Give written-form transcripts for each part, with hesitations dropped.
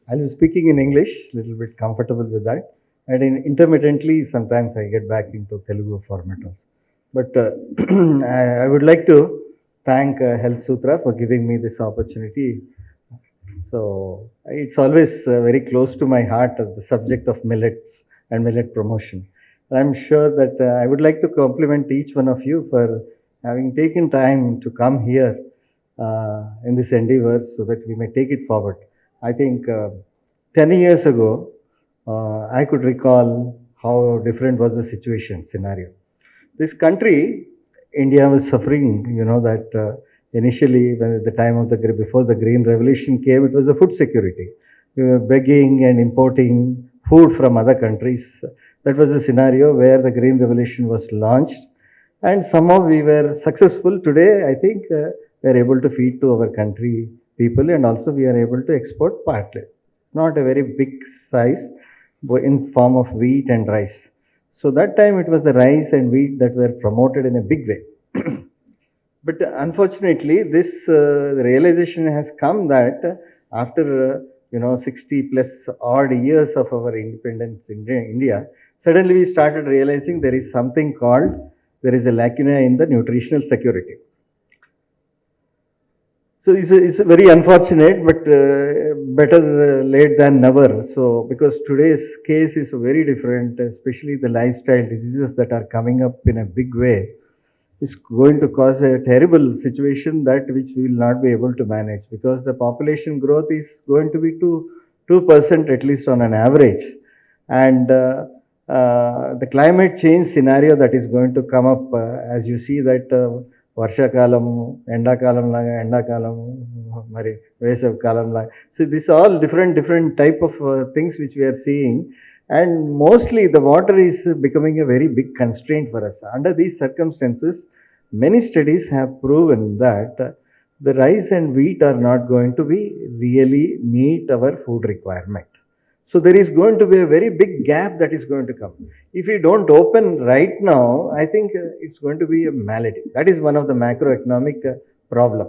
I'll be speaking in English, little bit comfortable with that. And intermittently, sometimes I get back into Telugu format also. But I would like to thank Health Sutra for giving me this opportunity. So it's always very close to my heart, the subject of millets and millet promotion. I'm sure that I would like to compliment each one of you for having taken time to come here in this endeavor so that we may take it forward. I think 10 years ago, I could recall how different was the situation scenario. This country, India, was suffering. You know that initially, when at the time of before the Green Revolution came, it was the food security. We were begging and importing food from other countries. That was the scenario where the Green Revolution was launched, and somehow we were successful. Today, I think we are able to feed to our country people, and also we are able to export partly. Not a very big size, but in form of wheat and rice. So that time it was the rice and wheat that were promoted in a big way. But unfortunately, this realization has come that after 60 plus odd years of our independence in India, suddenly we started realizing there is something called, there is a lacuna in the nutritional security. So it's very unfortunate, but better late than never. So because today's case is very different, especially the lifestyle diseases that are coming up in a big way, is going to cause a terrible situation that which we will not be able to manage, because the population growth is going to be 2% at least on an average, and the climate change scenario that is going to come up, as you see that వర్షాకాలం ఎండాకాలం లాగా ఎండాకాలం మరి వేసవి కాలం లాగా, so these all different type of things which we are seeing, and mostly the water is becoming a very big constraint for us. Under these circumstances, many studies have proven that the rice and wheat are not going to be really meet our food requirement. So there is going to be a very big gap that is going to come. If we don't open right now, I think it's going to be a malady. That is one of the macroeconomic problem.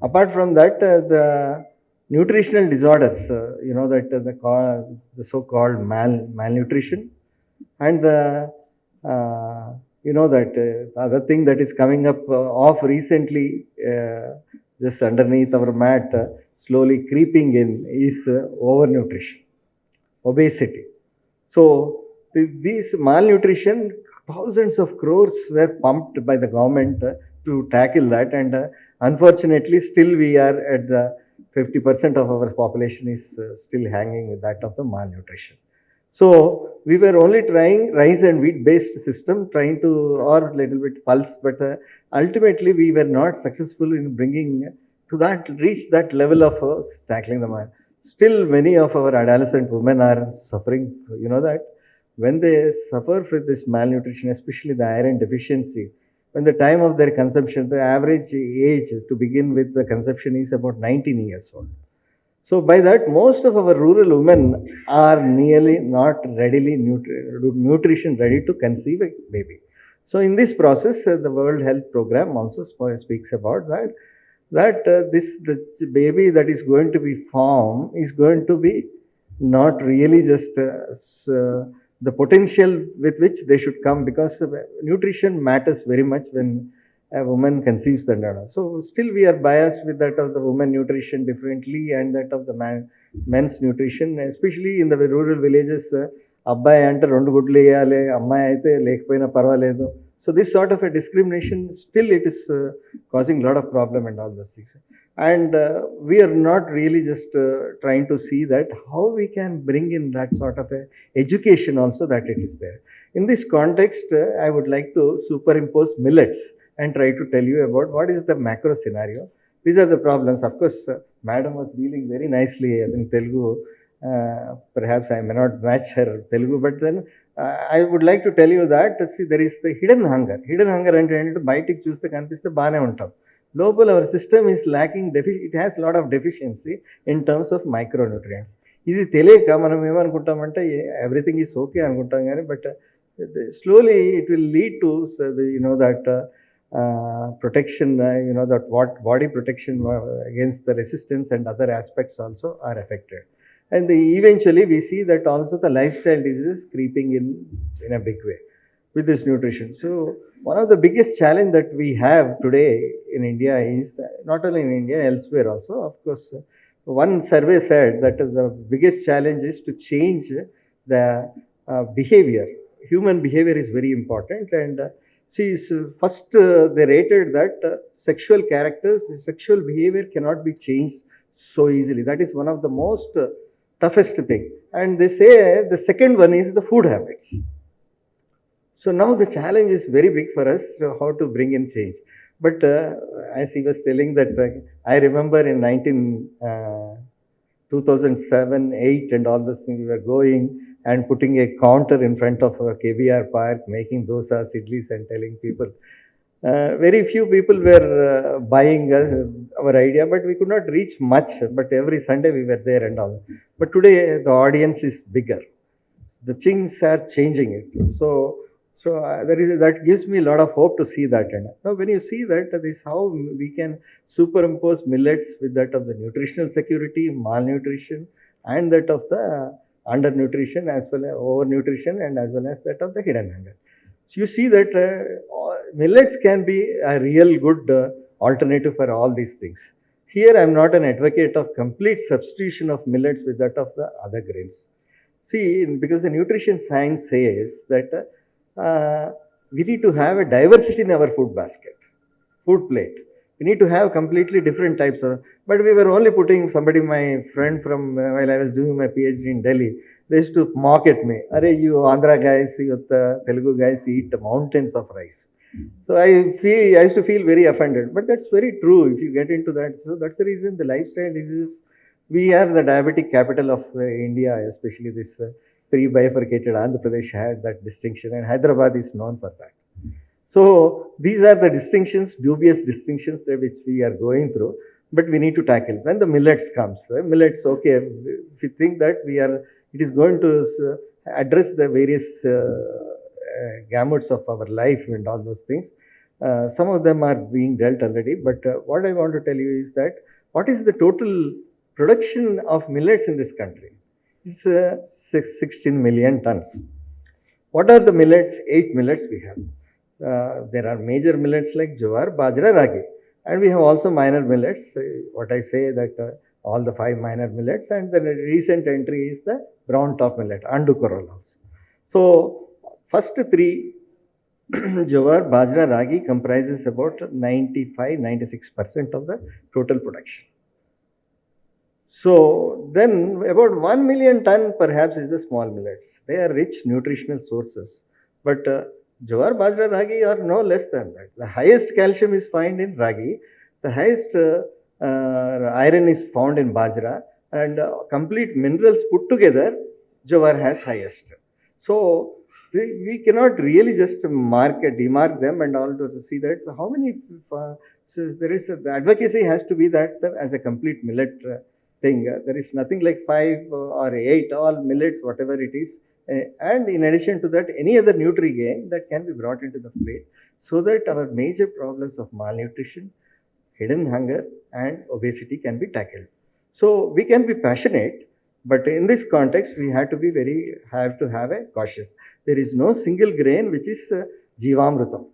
Apart from that, the nutritional disorders, the so-called malnutrition, and the other thing that is coming up off recently, just underneath our mat, slowly creeping in, is overnutrition, obesity. So these malnutrition, thousands of crores were pumped by the government to tackle that, and unfortunately still we are at the 50% of our population is still hanging with that of the malnutrition. So we were only trying rice and wheat based system, trying to, or little bit pulse, but ultimately we were not successful in bringing to that, reach that level of tackling the mal. Still many of our adolescent women are suffering. You know that when they suffer from this malnutrition, especially the iron deficiency, when the time of their conception, the average age to begin with the conception is about 19 years old. So by that, most of our rural women are nearly not readily nutrition ready to conceive a baby. So in this process, the World Health Program also speaks about that the baby that is going to be formed is going to be not really just the potential with which they should come, because nutrition matters very much when a woman conceives the daughter. So still we are biased with that of the woman nutrition differently and that of the men's nutrition, especially in the rural villages. అబ్బాయి అంటే 2 గుడ్లు వేయాలి, అమ్మాయి అయితే లేకపోయినా పర్వాలేదు. So this sort of a discrimination, still it is causing a lot of problem and all those things. And we are not really just trying to see that how we can bring in that sort of a education also that it is there. In this context, I would like to superimpose millets and try to tell you about what is the macro scenario. These are the problems. Of course, Madam was dealing very nicely in Telugu. Perhaps I may not match her Telugu, but then I would like to tell you that, see, there is the hidden hunger. Hidden hunger అంటే ఏంటంటే బయటికి చూస్తే కనిపిస్తే బాగానే ఉంటాం, లోపల hour system is lacking it has lot of deficiency in terms of micronutrients. ఇది తెలియక మనం ఏమనుకుంటామంటే ఎవ్రీథింగ్ ఈస్ ఓకే అనుకుంటాం, కానీ but slowly it will lead to that protection, that what body protection against the resistance and other aspects also are affected. And eventually we see that also the lifestyle diseases creeping in a big way with this nutrition. So one of the biggest challenge that we have today in India is not only in India, elsewhere also. Of course, one survey said that the biggest challenge is to change the behavior. Human behavior is very important, and see, first they rated that sexual characters, sexual behavior cannot be changed so easily. That is one of the most toughest thing. And they say the second one is the food habits. So now the challenge is very big for us, how to bring in change. But as he was telling that, I remember in 2007, 8 and all those things, we were going and putting a counter in front of our KBR park, making dosas, idlis and telling people. Very few people were buying our idea, but we could not reach much. But every Sunday we were there and all. But today the audience is bigger. The things are changing it. So that gives me a lot of hope to see that. And now when you see that, this how we can superimpose millets with that of the nutritional security, malnutrition, and that of the undernutrition, as well as overnutrition, and as well as that of the hidden hunger. So you see that millets can be a real good alternative for all these things. Here I am not an advocate of complete substitution of millets with that of the other grains. See, because the nutrition science says that we need to have a diversity in our food basket, food plate. We need to have completely different types of, but we were only putting somebody, my friend from, while I was doing my PhD in Delhi, they used to mock at me. Arey, you Andhra guys, you Telugu guys eat mountains of rice. So I used to feel very offended, but that's very true if you get into that. So that's the reason the lifestyle diseases, we are the diabetic capital of India, especially this pre-bifurcated Andhra Pradesh had that distinction, and Hyderabad is known for that. So these are the distinctions, dubious distinctions which we are going through, but we need to tackle. When the millets comes, millets, okay, if you think that it is going to address the various gamuts of our life and all those things. Some of them are being dealt already, but what I want to tell you is that what is the total production of millets in this country? It's 16 million tons. What are the millets? 8 millets we have. There are major millets like jowar, bajra, ragi, and we have also minor millets. What I say that all the 5 minor millets, and the recent entry is the brown top millet, andu corral. So first 3 jowar, bajra, ragi comprises about 95-96% of the total production. So then about 1 million ton perhaps is the small millets. They are rich nutritional sources, but jowar, bajra, ragi are no less than that. The highest calcium is found in ragi, the highest iron is found in bajra, and complete minerals put together, jowar has highest. So we cannot really just demark them and all to see that. So how many? So there is the advocacy has to be that as a complete millet thing. There is nothing like 5 or 8, all millets, whatever it is. And in addition to that, any other nutri-gain that can be brought into the plate, so that our major problems of malnutrition, hidden hunger and obesity can be tackled. So we can be passionate, but in this context we have to have a cautious. There is no single grain which is Jivamrutam.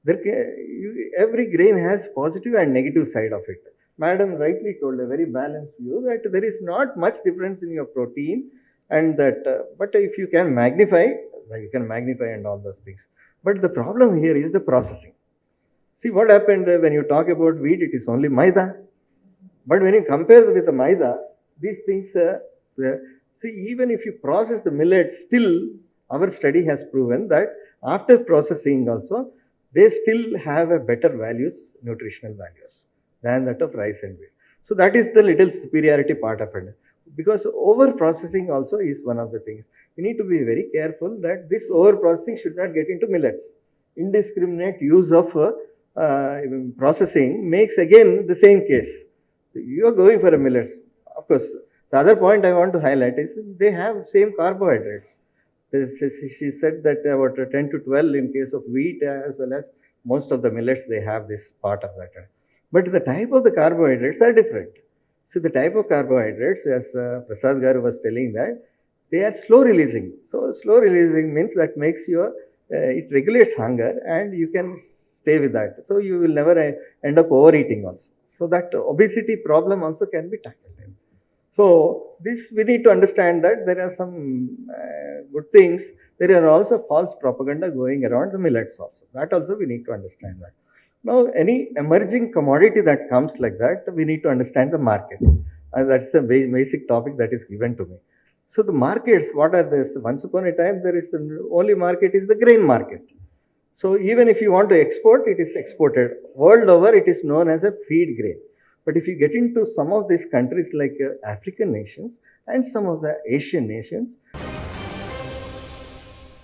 Every grain has positive and negative side of it. Madam rightly told a very balanced view that there is not much difference in your protein, and that but if you can magnify, you can magnify and all those things. But the problem here is the processing. See what happened when you talk about wheat, it is only maida. But when you compare with the maida, these things, see, even if you process the millet, still our study has proven that after processing also, they still have a better values, nutritional values, than that of rice and wheat. So that is the little superiority part of it. Because over processing also is one of the things. You need to be very careful that this over processing should not get into millets. Indiscriminate use of processing makes again the same case. You are going for a millet. Of course, the other point I want to highlight is they have same carbohydrates. She said that about 10 to 12 in case of wheat, as well as most of the millets, they have this part of that. But the type of the carbohydrates are different. So the type of carbohydrates, as Prasad Garu was telling that, they are slow releasing. So slow releasing means that makes your, it regulates hunger and you can stay with that. So you will never end up overeating also. So that obesity problem also can be tackled. So this, we need to understand that there are some good things. There are also false propaganda going around the millets also. That also we need to understand that. Now, any emerging commodity that comes like that, we need to understand the market. And that's the basic topic that is given to me. So the markets, what are this? Once upon a time, there is the only market is the grain market. So even if you want to export, it is exported. World over, it is known as a feed grain. But if you get into some of these countries like African nations and some of the Asian nations,